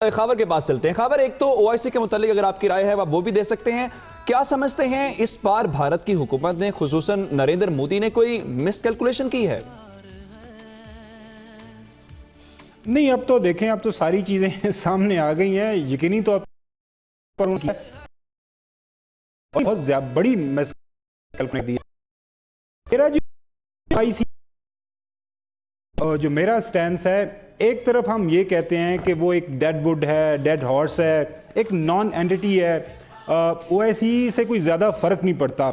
خاور کے پاس چلتے ہیں۔ خاور، ایک تو OIC کے متعلق اگر آپ کی رائے ہے وہ بھی دے سکتے ہیں، کیا سمجھتے ہیں اس بار بھارت کی حکومت نے خصوصاً نریندر مودی نے کوئی مس کیلکولیشن کی ہے؟ نہیں، اب تو دیکھیں، اب تو ساری چیزیں سامنے آ گئی ہیں۔ یقینی طور پر بہت بڑی مس کیلکولیشن دی ہے۔ جو میرا سٹینس ہے، ایک طرف ہم یہ کہتے ہیں کہ وہ ایک ڈیڈ ووڈ ہے، ڈیڈ ہارس ہے، ایک نان اینٹی ہے، OIC سے کوئی زیادہ فرق نہیں پڑتا،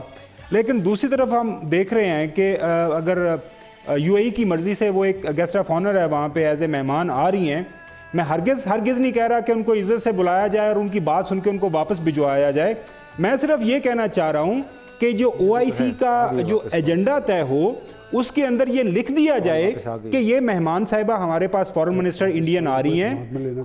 لیکن دوسری طرف ہم دیکھ رہے ہیں کہ اگر UAE کی مرضی سے وہ ایک گیسٹ آف آنر ہے وہاں پہ ایز اے مہمان آ رہی ہیں، میں ہرگز نہیں کہہ رہا کہ ان کو عزت سے بلایا جائے اور ان کی بات سن کے ان کو واپس بھجوایا جائے۔ میں صرف یہ کہنا چاہ رہا ہوں کہ جو OIC کا جو ایجنڈا طے ہو اس کے اندر یہ لکھ دیا جائے کہ یہ مہمان صاحبہ ہمارے پاس فارن منسٹر انڈین آ رہی ہیں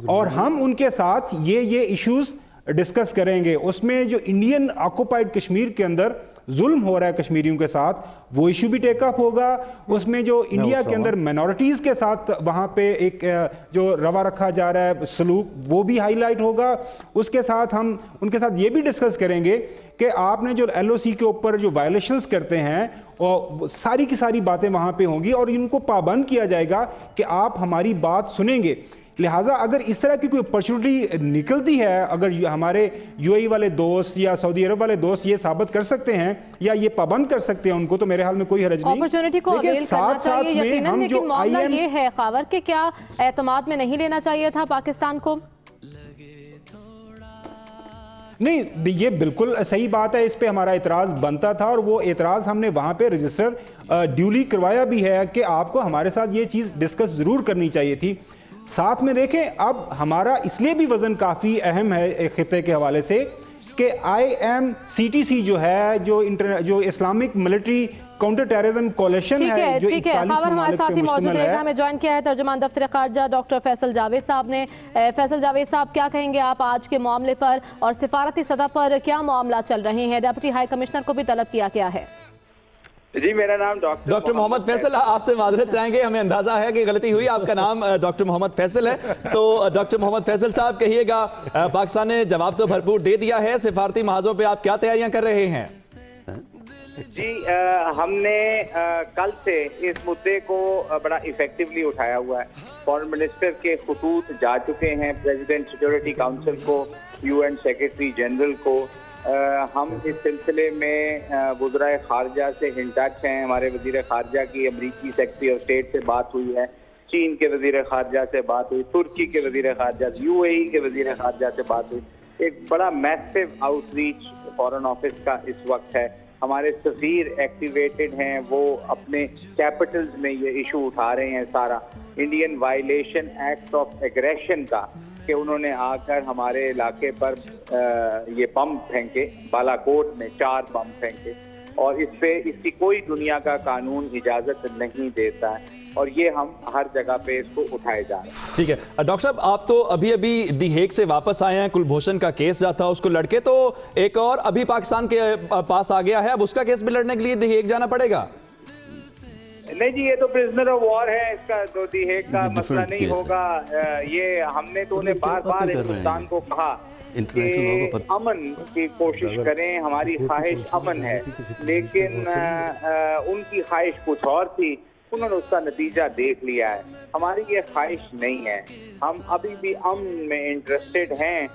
اور ہم ان کے ساتھ یہ ایشوز ڈسکس کریں گے۔ اس میں جو انڈین آکوپائڈ کشمیر کے اندر ظلم ہو رہا ہے کشمیریوں کے ساتھ، وہ ایشو بھی ٹیک اپ ہوگا۔ اس میں جو انڈیا کے اندر مائنورٹیز کے ساتھ وہاں پہ ایک جو روا رکھا جا رہا ہے سلوک، وہ بھی ہائی لائٹ ہوگا۔ اس کے ساتھ ہم ان کے ساتھ یہ بھی ڈسکس کریں گے کہ آپ نے جو LOC کے اوپر جو وائلیشنز کرتے ہیں اور ساری کی ساری باتیں وہاں پہ ہوں گی اور ان کو پابند کیا جائے گا کہ آپ ہماری بات سنیں گے۔ لہٰذا اگر اس طرح کی کوئی اپرچونٹی نکلتی ہے، اگر ہمارے UAE والے دوست یا سعودی عرب والے دوست یہ ثابت کر سکتے ہیں یا یہ پابند کر سکتے ہیں ان کو، تو میرے حال میں کوئی حرج نہیں۔ اپرچونٹی کو اویل کرنا چاہیے یقیناً، لیکن معاملہ یہ ہے خاور کہ کیا اعتماد میں نہیں لینا چاہیے تھا پاکستان کو؟ نہیں، یہ بالکل صحیح بات ہے، اس پہ ہمارا اعتراض بنتا تھا اور وہ اعتراض ہم نے وہاں پہ رجسٹر ڈیولی کروایا بھی ہے کہ آپ کو ہمارے ساتھ یہ چیز ڈسکس ضرور کرنی چاہیے تھی۔ ساتھ میں دیکھیں، اب ہمارا اس لیے بھی وزن کافی اہم ہے ایک خطے کے حوالے سے کہ IMCTC جو ہے، جو Islamic military counter terrorism coalition ہے، جو 41 ہمارے ساتھ ہی موجود ہے۔ ہمیں جوائن کیا ہے ترجمان دفتر خارجہ ڈاکٹر فیصل جاوید صاحب نے۔ فیصل جاوید صاحب، کیا کہیں گے آپ آج کے معاملے پر، اور سفارتی سطح پر کیا معاملہ چل رہے ہیں؟ ڈپٹی ہائی کمشنر کو بھی طلب کیا گیا ہے۔ جی، میرا نام ڈاکٹر محمد فیصل، آپ سے معذرت چاہیں گے، ہمیں اندازہ ہے کہ غلطی ہوئی، آپ کا نام ڈاکٹر محمد فیصل ہے۔ تو ڈاکٹر محمد فیصل صاحب، کہیے گا، پاکستان نے جواب تو بھرپور دے دیا ہے، سفارتی محاذوں پہ آپ کیا تیاریاں کر رہے ہیں؟ جی، ہم نے کل سے اس مدعے کو بڑا ایفیکٹیولی اٹھایا ہوا ہے۔ فارن منسٹر کے خطوط جا چکے ہیں پریزیڈنٹ سیکیورٹی کاؤنسل کو، UN سیکریٹری جنرل کو۔ ہم اس سلسلے میں وزرائے خارجہ سے ان ٹچ ہیں۔ ہمارے وزیر خارجہ کی امریکی سیکریٹری آف اسٹیٹ سے بات ہوئی ہے، چین کے وزیر خارجہ سے بات ہوئی، ترکی کے وزیر خارجہ، UAE کے وزیر خارجہ سے بات ہوئی۔ ایک بڑا میسو آؤٹ ریچ فارن آفس کا اس وقت ہے۔ ہمارے سفیر ایکٹیویٹڈ ہیں، وہ اپنے کیپٹلز میں یہ ایشو اٹھا رہے ہیں سارا Indian violation act of aggression کا، کہ انہوں نے آ کر ہمارے علاقے پر یہ بم پھینکے، بالا کوٹ میں 4 بم پھینکے، اور اس کی کوئی دنیا کا قانون اجازت نہیں دیتا ہے، اور یہ ہم ہر جگہ پہ اس کو اٹھائے جا رہے ہیں۔ ٹھیک ہے ڈاکٹر صاحب، آپ تو ابھی دی ہیگ سے واپس آئے ہیں، کلبھوشن کا کیس جو تھا اس کو لڑکے، تو ایک اور ابھی پاکستان کے پاس آ گیا ہے، اب اس کا کیس بھی لڑنے کے لیے دی ہیگ جانا پڑے گا؟ نہیں جی، یہ تو پرزنر آف وار ہے، اس کا تو دی ہیگ کا مسئلہ نہیں ہوگا۔ یہ ہم نے تو انہیں بار بار ہندوستان کو کہا کہ امن کی کوشش کریں، ہماری خواہش امن ہے، لیکن ان کی خواہش کچھ اور تھی، انہوں نے اس کا نتیجہ دیکھ لیا ہے۔ ہماری یہ خواہش نہیں ہے، ہم ابھی بھی امن میں انٹرسٹڈ ہیں۔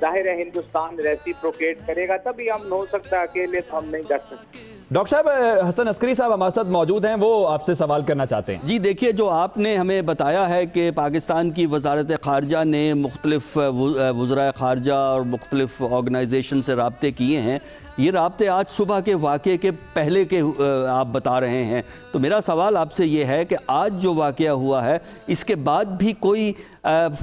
ظاہر ہے ہندوستان ریسیپروکیٹ کرے گا تبھی امن ہو سکتا ہے، اکیلے تو ہم نہیں کر سکتے۔ ڈاکٹر صاحب، حسن عسکری صاحب ہمارے ساتھ موجود ہیں، وہ آپ سے سوال کرنا چاہتے ہیں۔ جی دیکھیے، جو آپ نے ہمیں بتایا ہے کہ پاکستان کی وزارت خارجہ نے مختلف وزرائے خارجہ اور مختلف آرگنائزیشن سے رابطے کیے ہیں، یہ رابطے آج صبح کے واقعے کے پہلے کے آپ بتا رہے ہیں، تو میرا سوال آپ سے یہ ہے کہ آج جو واقعہ ہوا ہے اس کے بعد بھی کوئی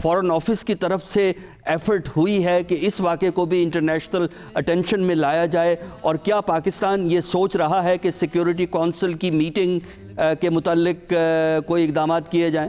فارن آفس کی طرف سے ایفرٹ ہوئی ہے کہ اس واقعے کو بھی انٹرنیشنل اٹینشن میں لایا جائے، اور کیا پاکستان یہ سوچ رہا ہے کہ سیکیورٹی کونسل کی میٹنگ کے متعلق کوئی اقدامات کیے جائیں؟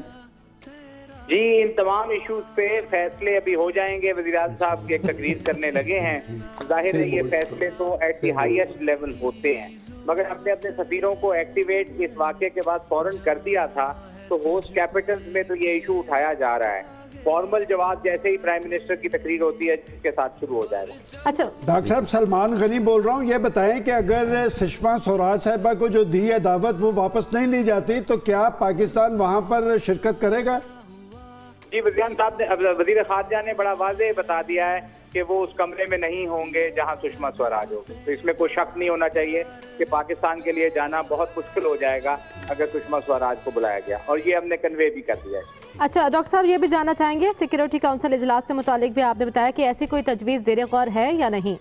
جی، ان تمام ایشوز پہ فیصلے ابھی ہو جائیں گے۔ وزیر اعظم صاحب کی ایک تقریر کرنے لگے ہیں، ظاہر ہے یہ فیصلے تو ایٹ دی ہائیسٹ لیول ہوتے ہیں، مگر ہم نے اپنے سفیروں کو ایکٹیویٹ اس واقعے کے بعد فوراً کر دیا تھا، تو ہوسٹ کیپٹلز میں تو یہ ایشو اٹھایا جا رہا ہے۔ फॉर्मल जवाब जैसे ही प्राइम मिनिस्टर की तकरीर होती है जिसके साथ शुरू हो जाएगा। अच्छा डॉक्टर साहब, सलमान गनी बोल रहा हूँ। ये बताएं कि अगर सुषमा स्वराज साहिबा को जो दी है दावत वो वापस नहीं ली जाती तो क्या पाकिस्तान वहाँ पर शिरकत करेगा? जी, वज़ीर ख़ारजा ने बड़ा वाज़ेह बता दिया है कि वो उस कमरे में नहीं होंगे जहां सुषमा स्वराज होगी। तो इसमें कोई शक नहीं होना चाहिए कि पाकिस्तान के लिए जाना बहुत मुश्किल हो जाएगा अगर सुषमा स्वराज को बुलाया गया, और ये हमने कन्वे भी कर दिया है। अच्छा डॉक्टर साहब, ये भी जानना चाहेंगे सिक्योरिटी काउंसिल इजलास से मुतालिक भी आपने बताया कि ऐसी कोई तजवीज़ ज़ेर गौर है या नहीं?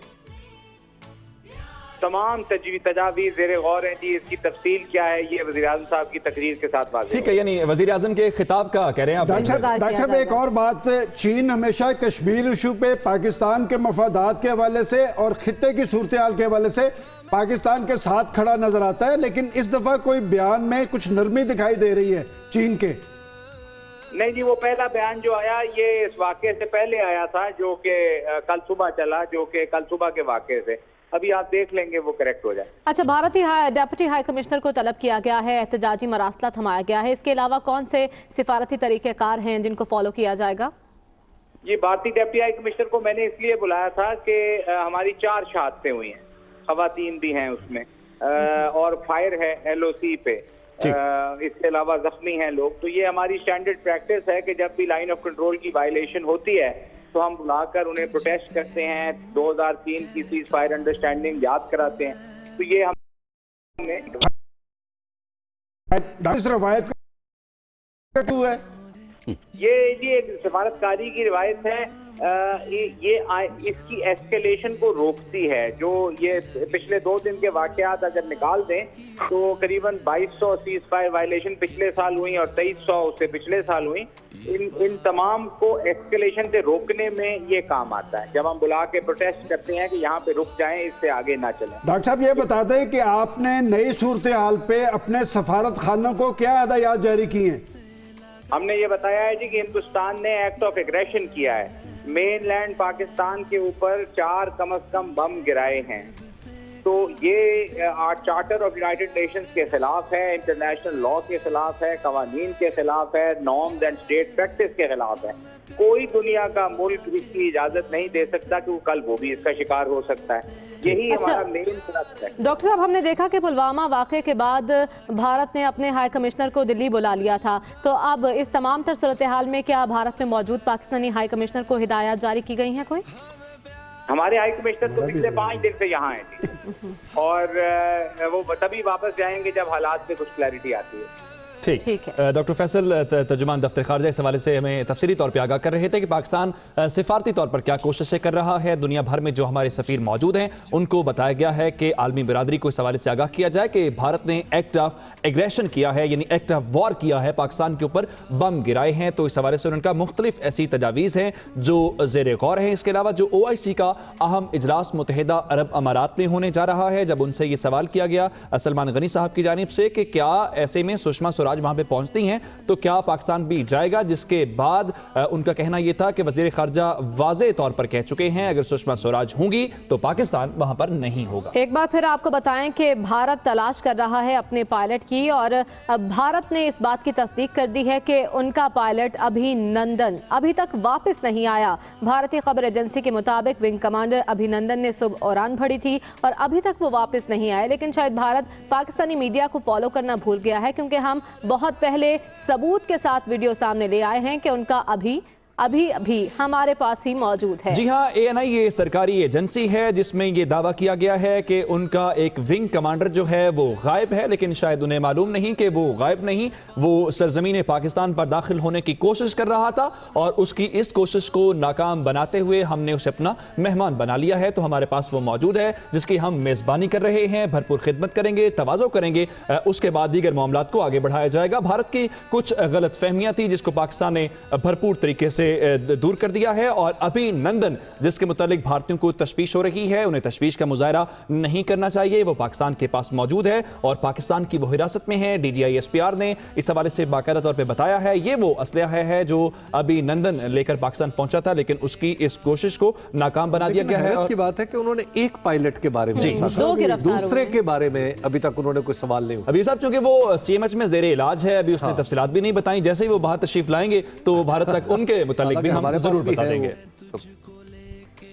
तमाम तजावीज़ ज़ेर गौर हैं जी। इसकी तफसील क्या है ये वज़ीर-ए-आज़म साहब की तकरीर के साथ वाज़ेह ठीक है, यानी वज़ीर आज़म के खिताब का कह रहे हैं आप। डॉक्टर साहब एक और बात, चीन हमेशा कश्मीर इशू पे पाकिस्तान के मफादात के हवाले से और खित्ते की सूरत हाल के हवाले से पाकिस्तान के साथ खड़ा नजर आता है, लेकिन इस दफा कोई बयान में कुछ नरमी दिखाई दे रही है चीन के। नहीं जी, वो पहला बयान जो आया ये इस वाक़े से पहले आया था, जो कि कल सुबह चला, जो कि कल सुबह के वाक़े से। अभी आप देख लेंगे वो करेक्ट हो जाए। अच्छा, भारतीय डेप्यूटी हाई कमिश्नर को तलब किया गया है, एहतजाजी मरासला थमाया गया है, इसके अलावा कौन से सिफारती तरीक़ेकार हैं जिनको फॉलो किया जाएगा? ये भारतीय डेप्यूटी हाई कमिश्नर को मैंने इसलिए बुलाया था कि हमारी 4 शहादतें हुई हैं, खवातीन भी हैं उसमें, और फायर है LOC पे, इसके अलावा जख्मी हैं लोग। तो ये हमारी स्टैंडर्ड प्रैक्टिस है कि जब भी लाइन ऑफ कंट्रोल की वायलेशन होती है तो हम बुलाकर उन्हें प्रोटेस्ट करते हैं, 2003 की सीज फायर अंडरस्टैंडिंग याद कराते हैं। तो ये हमने इस रवायत का है ये एक सिफारतकारी की रिवायत है। ये इसकी एस्केलेशन को रोकती है। जो ये पिछले 2 दिन के वाकयात अगर निकाल दें तो करीबन 2200 सीज फायर वायलेशन पिछले साल हुई और 2300 उससे पिछले साल हुई। इन तमाम को एस्केलेशन से रोकने में ये काम आता है, जब हम बुला के प्रोटेस्ट करते हैं कि यहाँ पे रुक जाएं, इससे आगे ना चलें। डॉक्टर साहब ये बताते हैं कि आपने नई सूरत हाल पे अपने सफारत खानों को क्या हदायत जारी की हैं? हमने ये बताया है जी कि हिंदुस्तान ने एक्ट ऑफ एग्रेशन किया है, मेनलैंड पाकिस्तान के ऊपर 4 कम से कम बम गिराए हैं। तो ये चार्टर ऑफ यूनाइटेड नेशंस के खिलाफ है, इंटरनेशनल लॉ के खिलाफ है, कवानीन के खिलाफ है, नॉर्म्स एंड स्टेट प्रैक्टिस के खिलाफ है। कोई दुनिया का मुल्क इसकी इजाजत नहीं दे सकता कि वो कल वो भी इसका शिकार हो सकता है। यही हमारा मेन तर्क है। डॉक्टर साहब, हमने देखा कि पुलवामा वाक़े के बाद भारत ने अपने हाई कमिश्नर को दिल्ली बुला लिया था, तो अब इस तमाम तर सूरत हाल में क्या भारत में मौजूद पाकिस्तानी हाई कमिश्नर को हिदायत जारी की गई हैं कोई? हमारे हाई कमिश्नर तो पिछले 5 दिन से यहाँ हैं और वो तभी वापस जाएंगे जब हालात में कुछ क्लैरिटी आती है। ठीक है। डॉक्टर फैसल तर्जुमान दफ्तर खारजा इस हवाले से हमें तफसीली तौर पे आगाह कर रहे थे कि पाकिस्तान सिफारती तौर पर क्या कोशिशें कर रहा है। दुनिया भर में जो हमारे सफ़ीर मौजूद हैं उनको बताया गया है कि आलमी बिरादरी को इस हवाले से आगाह किया जाए कि भारत ने एक्ट ऑफ एग्रेशन किया है, यानी एक्ट ऑफ वॉर किया है, पाकिस्तान के ऊपर बम गिराए हैं। तो इस हवाले से उनका मुख्तलिफ ऐसी तजावीज़ हैं जो ज़ेर गौर हैं। इसके अलावा जो OIC का अहम इजलास मुत्तहिदा अरब अमारात में होने जा रहा है, जब उनसे ये सवाल किया गया सलमान गनी साहब की जानिब से कि क्या ऐसे में सुषमा स्वराज वहां पे पहुंचती हैं तो क्या पाकिस्तान भी जाएगा, जिसके बाद उनका कहना यह था कि वज़ीर ख़ारजा वाज़े तौर पर कह चुके हैं अगर सुषमा स्वराज होंगी तो पाकिस्तान वहां पर नहीं होगा। एक बार फिर आपको बताएं कि भारत तलाश कर रहा है अपने पायलट की, और भारत ने इस बात की तस्दीक कर दी है कि उनका पायलट अभिनंदन अभी तक वापस नहीं आया। भारतीय खबर एजेंसी के मुताबिक विंग कमांडर अभिनंदन ने सुबह उड़ान भरी थी और अभी तक वो वापस नहीं आए, लेकिन शायद भारत पाकिस्तानी मीडिया को फॉलो करना भूल गया है, क्योंकि हम बहुत पहले सबूत के साथ वीडियो सामने ले आए हैं कि उनका अभी हमारे पास ही मौजूद है। जी हाँ, ANI ये सरकारी एजेंसी है जिसमें ये दावा किया गया है कि उनका एक विंग कमांडर जो है वो गायब है, लेकिन शायद उन्हें मालूम नहीं कि वो गायब नहीं, वो सरजमीन पाकिस्तान पर दाखिल होने की कोशिश कर रहा था और उसकी इस कोशिश को नाकाम बनाते हुए हमने उसे अपना मेहमान बना लिया है। तो हमारे पास वो मौजूद है जिसकी हम मेज़बानी कर रहे हैं, भरपूर खिदमत करेंगे, तवाज़ो करेंगे, उसके बाद दीगर मामलात को आगे बढ़ाया जाएगा। भारत की कुछ गलत फहमियाँ थी जिसको पाकिस्तान ने भरपूर तरीके से दूर कर दिया है, और अभिनंदन जिसके मुतालिक भारतीयों को तशवीश हो रही है, उन्हें तशवीश का मुजाहरा नहीं करना चाहिए। वो पाकिस्तान के पास मौजूद है और पाकिस्तान की वो हिरासत में है। DGI SPR ने इस हवाले से बाकायदा तौर पर बताया है ये वो असलहा है जो अभिनंदन लेकर पाकिस्तान पहुंचा था, लेकिन उसकी इस कोशिश को नाकाम बना दिया गया है। की बात है कि उन्होंने एक पायलट के बारे में, दूसरे के बारे में अभी तक उन्होंने कोई सवाल नहीं। अभी साहब चूंकि वो CMH में ज़ेरे इलाज है, अभी उसने तफसीलात भी नहीं बताई, जैसे ही वो बाहर तशरीफ लाएंगे तो भारत तक उनके मुतालिक भी हम हमारे पास जरूर भी बता है देंगे।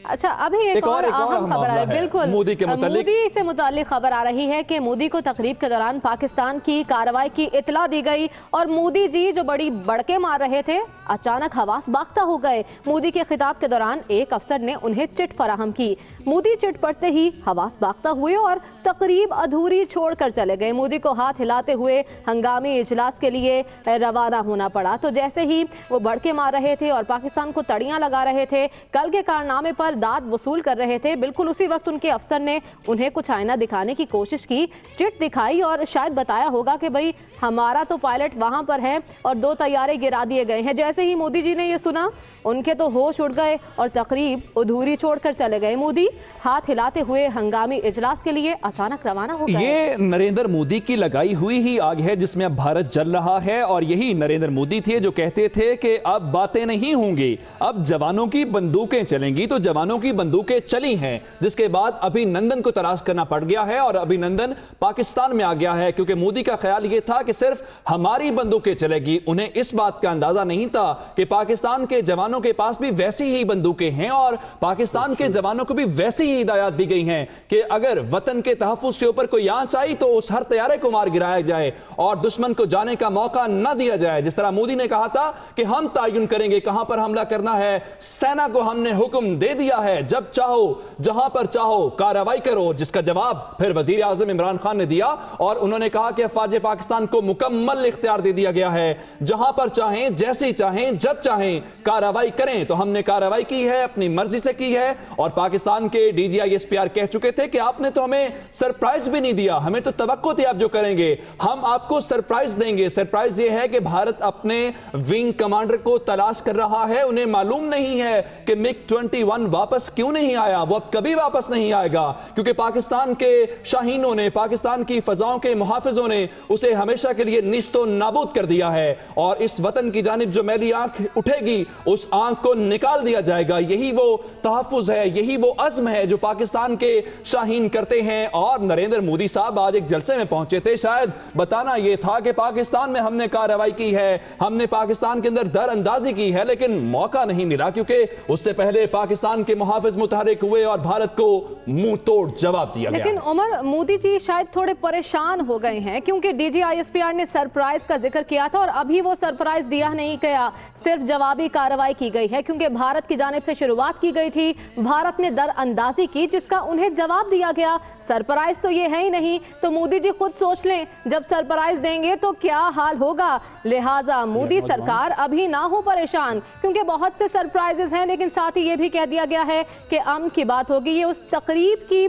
अच्छा, अभी एक और अहम खबर आ रही है, बिल्कुल मोदी के मुतालिक। मोदी से मुतालिक खबर आ रही है कि मोदी को तकरीब के दौरान पाकिस्तान की कार्रवाई की इतला दी गई और मोदी जी जो बड़ी बड़के मार रहे थे अचानक हवास बाख्ता हो गए। मोदी के खिताब के दौरान एक अफसर ने उन्हें चिट फराहम की। मोदी चिट पढ़ते ही हवास बाख्ता हुए और तकरीब अधूरी छोड़कर चले गए। मोदी को हाथ हिलाते हुए हंगामी इजलास के लिए रवाना होना पड़ा। तो जैसे ही वो भड़के मार रहे थे और पाकिस्तान को तड़ियां लगा रहे थे, कल के कारनामे पर दाद वसूल कर रहे थे, बिल्कुल उसी वक्त उनके अफसर ने उन्हें कुछ आईना दिखाने की कोशिश की, चिट दिखाई और शायद बताया होगा कि भाई हमारा तो पायलट वहां पर है और 2 तैयारे गिरा दिए गए हैं। जैसे ही मोदी जी ने ये सुना, उनके तो होश उड़ गए और तकरीब अधूरी छोड़कर चले गए। मोदी हाथ हिलाते हुए हंगामी इजलास के लिए अचानक रवाना हो गए। ये नरेंद्र मोदी की लगाई हुई ही आग है जिसमें अब भारत जल रहा है, और यही नरेंद्र मोदी थे जो कहते थे कि अब बातें नहीं होंगी, अब जवानों की बंदूकें चलेंगी। तो जवानों की बंदूकें चली हैं, जिसके बाद अभिनंदन को तलाश करना पड़ गया है और अभिनंदन पाकिस्तान में आ गया है, क्योंकि मोदी का ख्याल यह था कि सिर्फ हमारी बंदूकें चलेगी। उन्हें इस बात का अंदाजा नहीं था कि पाकिस्तान के जवानों के पास भी वैसी ही बंदूकें हैं और पाकिस्तान के जवानों को भी वैसी ही हिदायत दी गई हैं कि अगर वतन के तहफ्फुज़ के ऊपर कोई आंच आई तो उस हर तैयारे को मार गिराया जाए और दुश्मन को जाने का मौका न दिया जाए। जिस तरह मोदी ने कहा था कि हम तयन करेंगे कहां पर हमला करना है, सेना को हमने हुक्म दे दिया है, जब चाहो जहां पर चाहो कार्रवाई करो, जिसका जवाब फिर वजीर आजम इमरान खान ने दिया और उन्होंने कहा कि अफवाज पाकिस्तान को मुकम्मल इख्तियार दे दिया गया है, जहां पर चाहें, जैसे चाहें, जब चाहें कार्रवाई करें। तो हमने कार्रवाई की है, अपनी मर्जी से की है और पाकिस्तान के DGISPR कह चुके थे कि आपने तो हमें सरप्राइज भी नहीं दिया, हमें तो तवक्को थी आप जो करेंगे, हम आपको सरप्राइज देंगे। सरप्राइज ये है कि भारत अपने विंग कमांडर को तलाश कर रहा है। उन्हें मालूम नहीं है कि MiG-21 वापस क्यों नहीं आया, वो अब कभी वापस नहीं आएगा, क्योंकि पाकिस्तान के शाहीनों ने, पाकिस्तान की फजाओं के मुहाफिजों ने उसे हमेशा के लिए निस्तो नाबूद कर दिया है और इस वतन की जानिब जो मेरी आंख उठेगी उस आंख को निकाल दिया जाएगा। यही वो तहफ्फुज़ है, यही वो अज़्म है जो पाकिस्तान के शाहीन करते हैं। और नरेंद्र मोदी साहब आज एक जलसे में पहुंचे थे, शायद बताना यह था कि पाकिस्तान में हमने कार्रवाई की है, हमने पाकिस्तान के अंदर दर अंदाजी की है, लेकिन मौका नहीं मिला क्योंकि उससे पहले पाकिस्तान के मुहाफिज मुतहरिक हुए और भारत को मुंह तोड़ जवाब दिया गया। लेकिन उमर, मोदी जी शायद थोड़े परेशान हो गए हैं क्योंकि DGISPR ने सरप्राइज का जिक्र किया था और अभी वो सरप्राइज दिया नहीं गया, सिर्फ जवाबी कार्रवाई की गई है क्योंकि भारत की जानिब से शुरुआत की गई थी, भारत ने दर अंदाजी की जिसका उन्हें जवाब दिया गया। सरप्राइज तो ये है ही नहीं, तो मोदी जी खुद सोच लें जब सरप्राइज देंगे तो क्या हाल होगा। लिहाजा मोदी सरकार अभी ना हो परेशान क्योंकि बहुत से सरप्राइजेस हैं, लेकिन साथ ही ये भी कह दिया गया है कि अमन की बात होगी। ये उस तकरीब की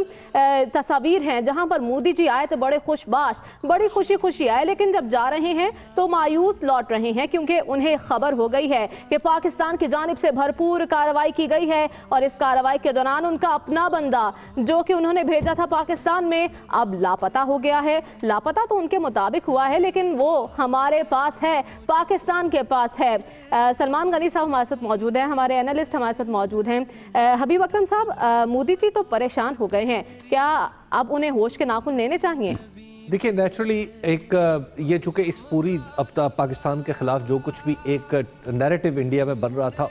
तस्वीर हैं जहां पर मोदी जी आए तो बड़े खुशबाश, बड़ी खुशी खुशी आए, लेकिन जब जा रहे हैं तो मायूस लौट रहे हैं क्योंकि उन्हें खबर हो गई है कि पाकिस्तान की जानिब से भरपूर कार्रवाई की गई है और इस कार्रवाई के दौरान उनका अपना बंदा जो कि उन्होंने भेजा था पाकिस्तान में अब लापता हो गया है। लापता तो उनके मुताबिक हुआ है लेकिन वो हमारे पास है, पाकिस्तान के पास है। सलमान गनी साहब हमारे साथ मौजूद हैं, हमारे एनालिस्ट हमारे साथ मौजूद हैं। हबीब अकरम साहब, मोदी जी तो परेशान हो गए हैं, क्या अब उन्हें होश के नाखून लेने चाहिए? देखिए, नेचुरली एक ये चूंकि इस पूरी अब पाकिस्तान के खिलाफ जो कुछ भी एक नैरेटिव इंडिया में बन रहा था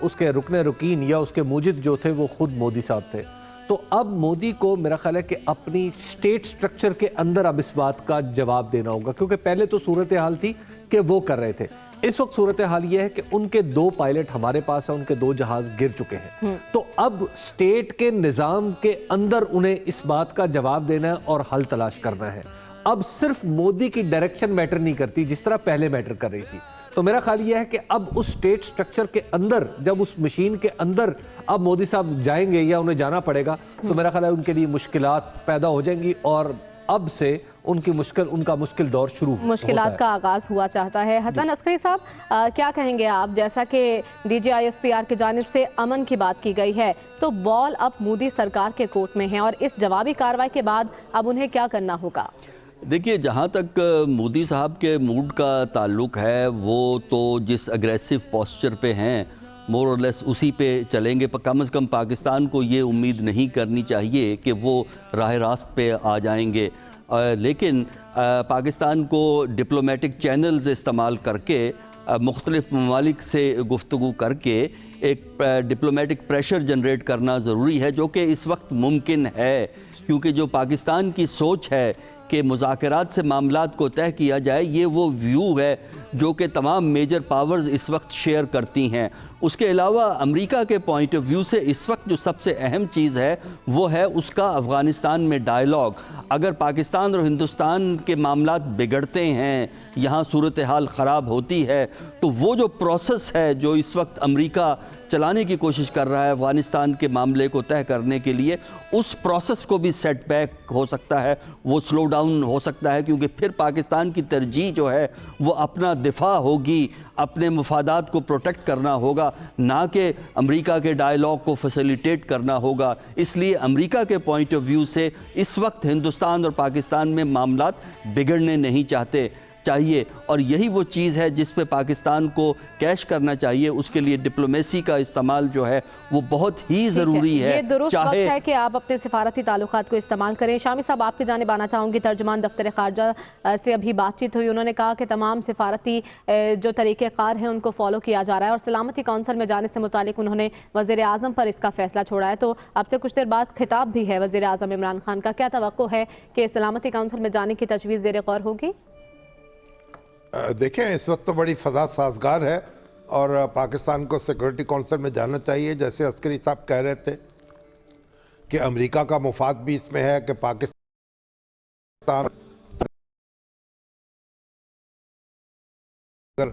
उसके रुकने रुकीन या उसके मूजिद जो थे वो खुद मोदी साहब थे। तो अब मोदी को मेरा ख्याल है कि अपनी स्टेट स्ट्रक्चर के अंदर अब इस बात का जवाब देना होगा, क्योंकि पहले तो सूरत हाल थी कि वो कर रहे थे, इस वक्त सूरत हाल ये है कि उनके 2 पायलट हमारे पास है, उनके 2 जहाज गिर चुके हैं। तो अब स्टेट के निज़ाम के अंदर उन्हें इस बात का जवाब देना है और हल तलाश करना है। अब सिर्फ मोदी की डायरेक्शन मैटर नहीं करती जिस तरह पहले मैटर कर रही थी। तो मेरा ख्याल यह है कि अब उस स्टेट स्ट्रक्चर के अंदर, जब उस मशीन के अंदर अब मोदी साहब जाएंगे या उन्हें जाना पड़ेगा, तो मेरा ख्याल है उनके लिए मुश्किलात पैदा हो जाएंगी और अब से उनका मुश्किल दौर शुरू मुश्किलात का आगाज हुआ चाहता है। हसन अस्करी साहब, क्या कहेंगे आप? जैसा कि DGISPR की जानिब से अमन की बात की गई है तो बॉल अब मोदी सरकार के कोर्ट में है और इस जवाबी कार्रवाई के बाद अब उन्हें क्या करना होगा? देखिए, जहाँ तक मोदी साहब के मूड का ताल्लुक है वो तो जिस अग्रेसिव पोस्चर पे हैं मोर और लेस उसी पे चलेंगे। कम से कम पाकिस्तान को ये उम्मीद नहीं करनी चाहिए कि वो राह रास्त पे आ जाएंगे, लेकिन पाकिस्तान को डिप्लोमेटिक चैनल्स इस्तेमाल करके مختلف ممالک سے گفتگو کر کے ایک ڈپلومیٹک پریشر جنریٹ کرنا ضروری ہے، جو کہ اس وقت ممکن ہے، کیونکہ جو پاکستان کی سوچ ہے کہ مذاکرات سے معاملات کو طے کیا جائے، یہ وہ ویو ہے جو کہ تمام میجر پاورز اس وقت شیئر کرتی ہیں۔ اس کے علاوہ امریکہ کے پوائنٹ آف ویو سے اس وقت جو سب سے اہم چیز ہے وہ ہے اس کا افغانستان میں ڈائیلاگ۔ اگر پاکستان اور ہندوستان کے معاملات بگڑتے ہیں، یہاں صورتحال خراب ہوتی ہے، تو وہ جو پروسیس ہے جو اس وقت امریکہ چلانے کی کوشش کر رہا ہے افغانستان کے معاملے کو طے کرنے کے لیے، اس پروسیس کو بھی سیٹ بیک ہو سکتا ہے، وہ سلو ڈاؤن ہو سکتا ہے، کیونکہ پھر پاکستان کی ترجیح جو ہے وہ اپنا دفاع ہوگی، اپنے مفادات کو پروٹیکٹ کرنا ہوگا، نہ کہ امریکہ کے ڈائیلاگ کو فیسیلیٹیٹ کرنا ہوگا۔ اس لیے امریکہ کے پوائنٹ آف ویو سے اس وقت ہندوستان اور پاکستان میں معاملات بگڑنے نہیں چاہیے، اور یہی وہ چیز ہے جس پہ پاکستان کو کیش کرنا چاہیے۔ اس کے لیے ڈپلومیسی کا استعمال جو ہے وہ بہت ہی ضروری ہے۔ یہ درست وقت ہے کہ آپ اپنے سفارتی تعلقات کو استعمال کریں۔ شامی صاحب، آپ کی جانب آنا چاہوں گی۔ ترجمان دفتر خارجہ سے ابھی بات چیت ہوئی، انہوں نے کہا کہ تمام سفارتی جو طریقہ کار ہیں ان کو فالو کیا جا رہا ہے، اور سلامتی کونسل میں جانے سے متعلق انہوں نے وزیر اعظم پر اس کا فیصلہ چھوڑا ہے۔ تو اب سے کچھ دیر بعد خطاب بھی ہے وزیر اعظم عمران خان کا، کیا توقع ہے کہ سلامتی کونسل میں جانے کی تجویز زیر غور ہوگی؟ دیکھیں، اس وقت تو بڑی فضا سازگار ہے اور پاکستان کو سیکورٹی کونسل میں جانا چاہیے۔ جیسے عسکری صاحب کہہ رہے تھے کہ امریکہ کا مفاد بھی اس میں ہے کہ پاکستان اگر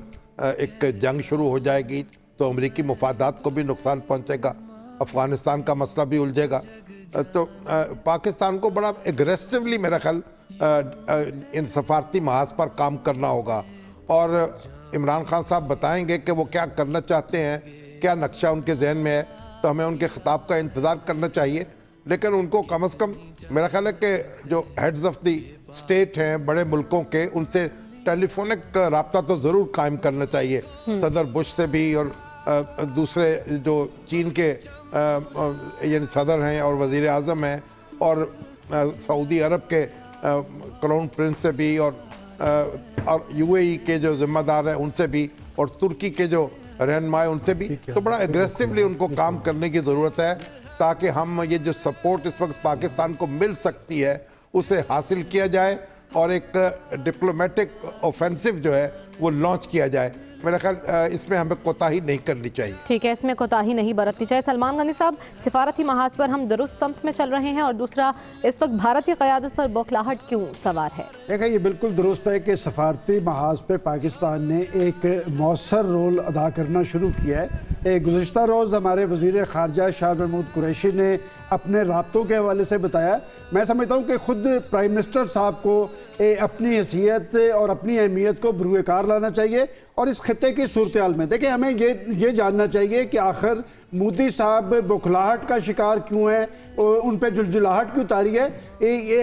ایک جنگ شروع ہو جائے گی تو امریکی مفادات کو بھی نقصان پہنچے گا، افغانستان کا مسئلہ بھی الجھے گا۔ تو پاکستان کو بڑا اگریسولی میرا خیال ان سفارتی محاذ پر کام کرنا ہوگا، اور عمران خان صاحب بتائیں گے کہ وہ کیا کرنا چاہتے ہیں، کیا نقشہ ان کے ذہن میں ہے، تو ہمیں ان کے خطاب کا انتظار کرنا چاہیے۔ لیکن ان کو کم از کم میرا خیال ہے کہ جو ہیڈز آف دی اسٹیٹ ہیں بڑے ملکوں کے، ان سے ٹیلی فونک رابطہ تو ضرور قائم کرنا چاہیے، صدر بش سے بھی، اور دوسرے جو چین کے یعنی صدر ہیں اور وزیر اعظم ہیں، اور سعودی عرب کے کراؤن پرنس سے بھی، اور یو اے ای کے جو ذمہ دار ہیں ان سے بھی، اور ترکی کے جو رہنما ان سے بھی، تو بڑا اگریسولی ان کو کام کرنے کی ضرورت ہے تاکہ ہم یہ جو سپورٹ اس وقت پاکستان کو مل سکتی ہے اسے حاصل کیا جائے، اور ایک ڈپلومیٹک اوفینسو جو ہے وہ لانچ کیا جائے۔ میرا خیال اس میں ہمیں کوتاہی نہیں کرنی چاہیے۔ ٹھیک ہے، اس میں کوتاہی نہیں برتنی چاہیے۔ سلمان غنی صاحب، سفارتی محاذ پر ہم درست سمت میں چل رہے ہیں، اور دوسرا اس وقت بھارتی قیادت پر بوکھلاہٹ کیوں سوار ہے؟ دیکھیں، یہ بالکل درست ہے کہ سفارتی محاذ پہ پاکستان نے ایک مؤثر رول ادا کرنا شروع کیا ہے۔ گزشتہ روز ہمارے وزیر خارجہ شاہ محمود قریشی نے اپنے رابطوں کے حوالے سے بتایا، میں سمجھتا ہوں کہ خود پرائم منسٹر صاحب کو اپنی حیثیت اور اپنی اہمیت کو بروئے کار لانا چاہیے، اور اس خطے کی صورتحال میں دیکھیں ہمیں یہ جاننا چاہیے کہ آخر مودی صاحب بوکھلاہٹ کا شکار کیوں ہیں، ان پہ جلجلاہٹ کیوں طاری ہے۔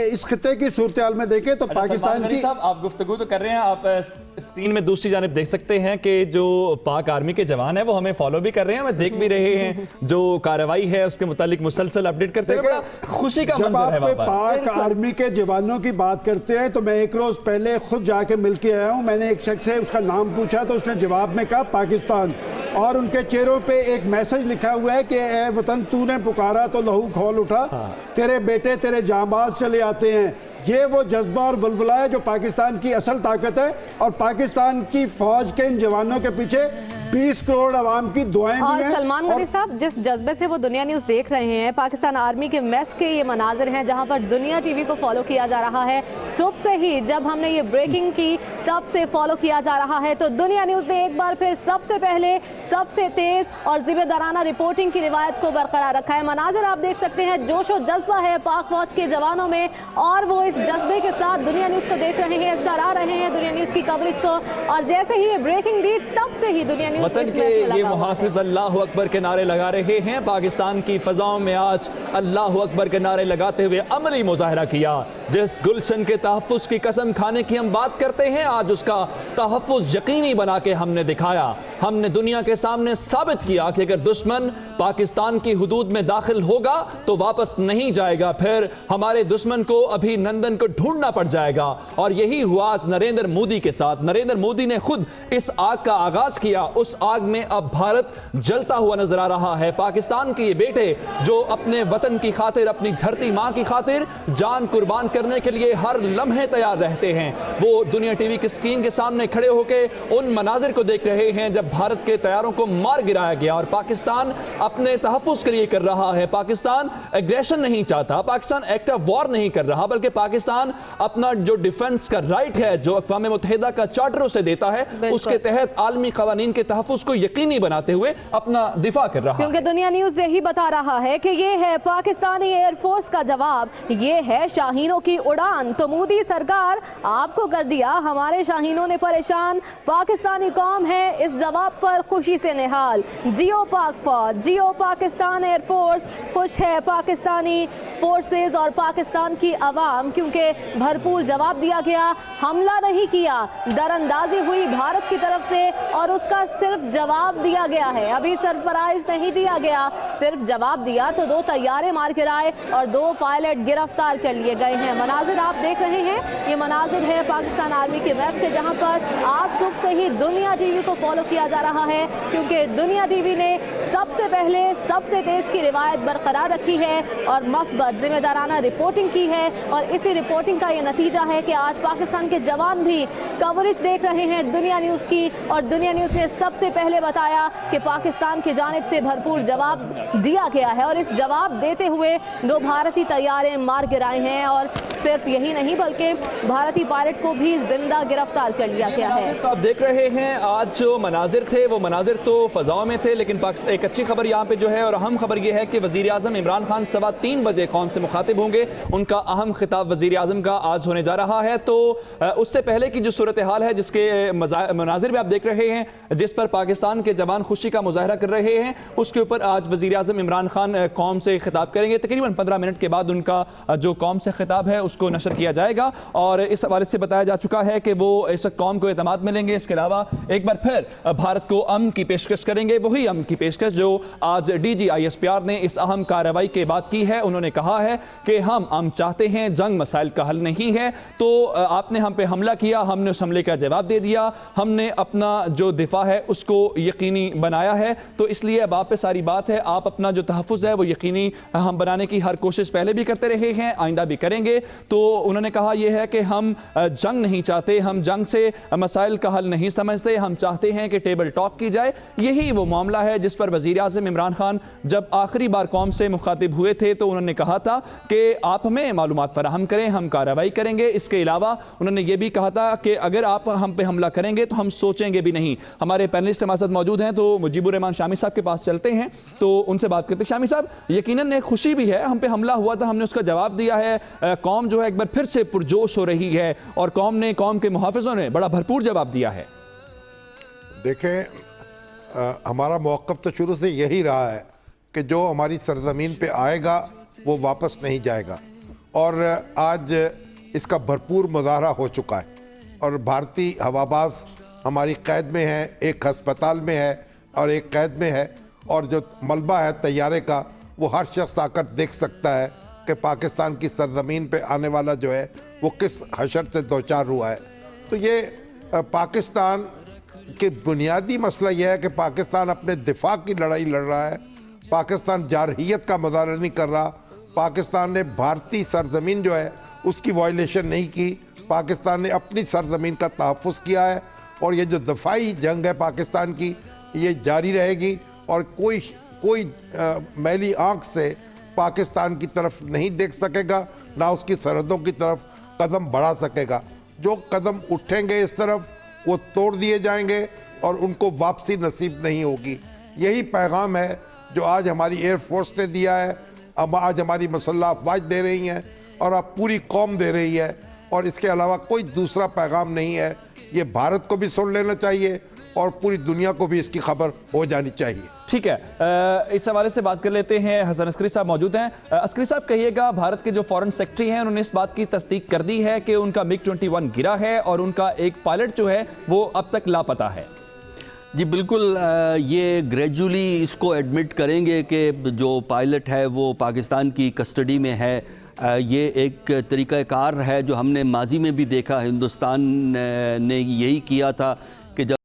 اس خطے کی صورتحال میں دیکھیں تو پاکستان کی، صاحب آپ گفتگو تو کر رہے ہیں، آپ اسکرین میں دوسری جانب دیکھ سکتے ہیں کہ جو پاک آرمی کے جوان ہیں وہ ہمیں فالو بھی کر رہے ہیں، ہمیں دیکھ بھی رہے ہیں، جو کارروائی ہے اس کے متعلق مسلسل اپڈیٹ کرتے ہیں۔ بڑا خوشی کا منظر ہے وہاں پر۔ جب آپ پاک آرمی کے جوانوں کی بات کرتے ہیں تو میں ایک روز پہلے خود جا کے مل کے آیا ہوں، میں نے ایک شخص سے اس کا نام پوچھا تو اس نے جواب میں کہا پاکستان، اور ان کے چہروں پہ ایک میسج لکھا ہوا ہے کہ اے وطن تو نے پکارا تو لہو کھول اٹھا، تیرے بیٹے تیرے جانباز چلے آتے ہیں۔ یہ وہ جذبہ اور ولولہ ہے جو پاکستان کی اصل طاقت ہے، اور پاکستان کی فوج کے ان جوانوں کے پیچھے 20 کروڑ عوام کی دعائیں بھی ہیں۔ اور سلمان غنی صاحب، جس جذبے سے وہ دنیا نیوز دیکھ رہے ہیں، پاکستان آرمی کے میس کے یہ مناظر ہیں جہاں پر دنیا ٹی وی کو فالو کیا جا رہا ہے۔ صبح سے ہی جب ہم نے یہ بریکنگ کی تب سے فالو کیا جا رہا ہے، تو دنیا نیوز نے ایک بار پھر سب سے پہلے سب سے تیز اور ذمہ دارانہ رپورٹنگ کی روایت کو برقرار رکھا ہے۔ مناظر آپ دیکھ سکتے ہیں، جوش و جذبہ ہے پاک فوج کے جوانوں میں، اور وہ اس جذبے کے ساتھ دنیا نیوز کو دیکھ رہے ہیں، سراہ رہے ہیں دنیا نیوز کی کوریج کو، اور جیسے ہی یہ بریکنگ دی تب سے ہی دنیا نیوز وطن کے یہ محافظ اللہ اکبر کے نعرے لگا رہے ہیں۔ پاکستان کی فضاؤں میں آج اللہ اکبر کے نعرے لگاتے ہوئے عملی مظاہرہ کیا जिस गुलशन के तहफ़्फ़ुज़ की कसम खाने की हम बात करते हैं, आज उसका तहफ़्फ़ुज़ यकीनी बना के हमने दिखाया। हमने दुनिया के सामने साबित किया कि अगर दुश्मन पाकिस्तान की हुदूद में दाखिल होगा तो वापस नहीं जाएगा, फिर हमारे दुश्मन को अभिनंदन को ढूंढना पड़ जाएगा। और यही हुआ आज नरेंद्र मोदी के साथ। नरेंद्र मोदी ने खुद इस आग का आगाज किया। उस आग में अब भारत जलता हुआ नजर आ रहा है। पाकिस्तान के ये बेटे जो अपने वतन की खातिर, अपनी धरती माँ की खातिर जान कुर्बान करने के लिए हर लम्हे तैयार रहते हैं, वो दुनिया टीवी की स्क्रीन के सामने खड़े होकर उन मनाजिर को देख रहे हैं जब भारत के तैयारों को मार गिराया गया। और पाकिस्तान अपने तहफ़्फ़ुज़ के लिए कर रहा है। पाकिस्तान एग्रेशन नहीं चाहता, पाकिस्तान एक्ट ऑफ वॉर नहीं कर रहा, बल्कि पाकिस्तान अपना जो डिफेंस का राइट है जो अक़वाम मुत्तहिदा का चार्टर उसे देता है, उसके तहत आलमी क़वानीन के तहफ़्फ़ुज़ को यकीनी बनाते हुए अपना दिफा कर रहा है। क्योंकि दुनिया न्यूज़ यही बता रहा है कि ये है पाकिस्तानी एयरफोर्स का जवाब, ये है शाहीनों की उड़ान। तो मोदी सरकार आपको कर दिया, हमारे शाहीनों ने परेशान। पाकिस्तानी कौम है इस जवाब पर खुशी से निहाल। जियो पाक फौज, जियो पाकिस्तान एयरफोर्स, खुश है पाकिस्तानी फोर्सेस और पाकिस्तान की आवाम, क्योंकि भरपूर जवाब दिया गया। हमला नहीं किया, दरअंदाजी हुई भारत की तरफ से और उसका सिर्फ जवाब दिया गया है। अभी सरप्राइज नहीं दिया गया, सिर्फ जवाब दिया तो 2 तैयारे मार गिराए और 2 पायलट गिरफ्तार कर लिए गए हैं। मनाजिर आप देख रहे हैं, ये मनाजिर है पाकिस्तान आर्मी के बेस के, जहां पर आज सुबह से ही दुनिया टीवी को फॉलो किया जा रहा है, क्योंकि दुनिया टीवी ने सबसे पहले सबसे तेज की रिवायत बरकरार रखी है और मस्बत जिम्मेदाराना रिपोर्टिंग की है। और इसी रिपोर्टिंग का ये नतीजा है कि आज पाकिस्तान के जवान भी कवरेज देख रहे हैं दुनिया न्यूज़ की, और दुनिया न्यूज़ ने सबसे पहले बताया कि पाकिस्तान की जानिब से भरपूर जवाब दिया गया है और इस जवाब देते हुए 2 भारतीय तैयारे मार गिराए हैं। और सिर्फ यही नहीं बल्कि भारतीय पायलट को भी जिंदा गिरफ्तार कर लिया गया है। तो आप देख रहे हैं आज जो मनाजिर थे वो मनाजिर तो फ़ज़ाओं में थे, लेकिन एक अच्छी खबर यहाँ पे जो है और अहम खबर ये है कि वज़ीर आज़म इमरान खान 3:15 बजे कौम से मुखातिब होंगे। उनका अहम खिताब वज़ीर आज़म का आज होने जा रहा है। तो उससे पहले की जो सूरत हाल है जिसके मनाजिर में आप देख रहे हैं, जिस पर पाकिस्तान के जवान खुशी का मुजाहरा कर रहे हैं, उसके ऊपर आज वज़ीर आज़म इमरान खान कौम से खिताब करेंगे। तकरीबन 15 मिनट के बाद उनका जो कौम से खिताब है उसको नशर किया जाएगा और इस हवाले से बताया जा चुका है कि वो इस कौम को एतमाद मिलेंगे। इसके अलावा एक बार फिर भारत को अमन की पेशकश करेंगे, वही अमन की पेशकश जो आज DGISPR ने इस अहम कार्रवाई के बाद की है। उन्होंने कहा है कि हम चाहते हैं, जंग मसाइल का हल नहीं है, तो आपने हम पे हमला किया, हमने उस हमले का जवाब दे दिया, हमने अपना जो दिफा है उसको यकीनी बनाया है, तो इसलिए अब आप पे सारी बात है, आप अपना जो तहफ़्फ़ुज़ है वो यकीनी हम बनाने की हर कोशिश पहले भी करते रहे हैं, आइंदा भी करेंगे। तो उन्होंने कहा यह है कि हम जंग नहीं चाहते, हम जंग से मसाइल का हल नहीं समझते, हम चाहते हैं कि टेबल टॉक की जाए। यही वो मामला है जिस पर वज़ीर आज़म इमरान खान जब आखिरी बार कौम से मुखातिब हुए थे तो उन्होंने कहा था कि आप हमें मालूमात फराहम करें, हम कार्रवाई करेंगे। इसके अलावा उन्होंने ये भी कहा था कि अगर आप हम पे हमला करेंगे तो हम सोचेंगे भी नहीं। हमारे पैनलिस्ट हमारे साथ मौजूद हैं, तो मुजीबुर रहमान शामी साहब के पास चलते हैं, तो उनसे बात करते हैं। शामी साहब, यकीनन एक खुशी भी है, हम पे हमला हुआ था, हमने उसका जवाब दिया है, कौम जो है एक बार फिर से पुरजोश हो रही है और कौम के मुहाफ़िज़ों ने बड़ा भरपूर जवाब दिया है। देखें, हमारा मौक़िफ़ तो शुरू से यही रहा है कि जो हमारी सरज़मीन पे आएगा वो वापस नहीं जाएगा, और आज इसका भरपूर मुज़ाहरा हो चुका है। और भारतीय हवाबाज हमारी कैद में है, एक हस्पताल में है और एक कैद में है, और जो मलबा है तैयारे का वो हर शख्स आकर देख सकता है कि पाकिस्तान की सरज़मीन पे आने वाला जो है वो किस हशर से दोचार हुआ है। तो ये पाकिस्तान के बुनियादी मसला यह है कि पाकिस्तान अपने दिफा की लड़ाई लड़ रहा है, पाकिस्तान जारहियत का मुजाहरा नहीं कर रहा, पाकिस्तान ने भारतीय सरजमीन जो है उसकी वायलेशन नहीं की, पाकिस्तान ने अपनी सरजमीन का तहफ़्फ़ुज़ किया है। और ये जो दफ़ाई जंग है पाकिस्तान की, ये जारी रहेगी और कोई मैली आँख से पाकिस्तान की तरफ नहीं देख सकेगा, ना उसकी सरहदों की तरफ कदम बढ़ा सकेगा। जो कदम उठेंगे इस तरफ वो तोड़ दिए जाएंगे और उनको वापसी नसीब नहीं होगी। यही पैगाम है जो आज हमारी एयर फोर्स ने दिया है, अब आज हमारी मसल्ह अफवाज दे रही हैं और अब पूरी कौम दे रही है, और इसके अलावा कोई दूसरा पैगाम नहीं है। ये भारत को भी सुन लेना चाहिए اور پوری دنیا کو بھی اس کی خبر ہو جانی چاہیے. ٹھیک ہے, اس حوالے سے بات کر لیتے ہیں. حسن عسکری صاحب موجود ہیں. عسکری صاحب کہیے گا, بھارت کے جو فورن سیکرٹری ہیں انہوں نے اس بات کی تصدیق کر دی ہے کہ ان کا MiG-21 گرا ہے اور ان کا ایک پائلٹ جو ہے وہ اب تک لاپتہ ہے. جی بالکل, یہ گریجولی اس کو ایڈمٹ کریں گے کہ جو پائلٹ ہے وہ پاکستان کی کسٹڈی میں ہے. یہ ایک طریقہ کار ہے جو ہم نے ماضی میں بھی دیکھا, ہندوستان نے یہی کیا تھا کہ جب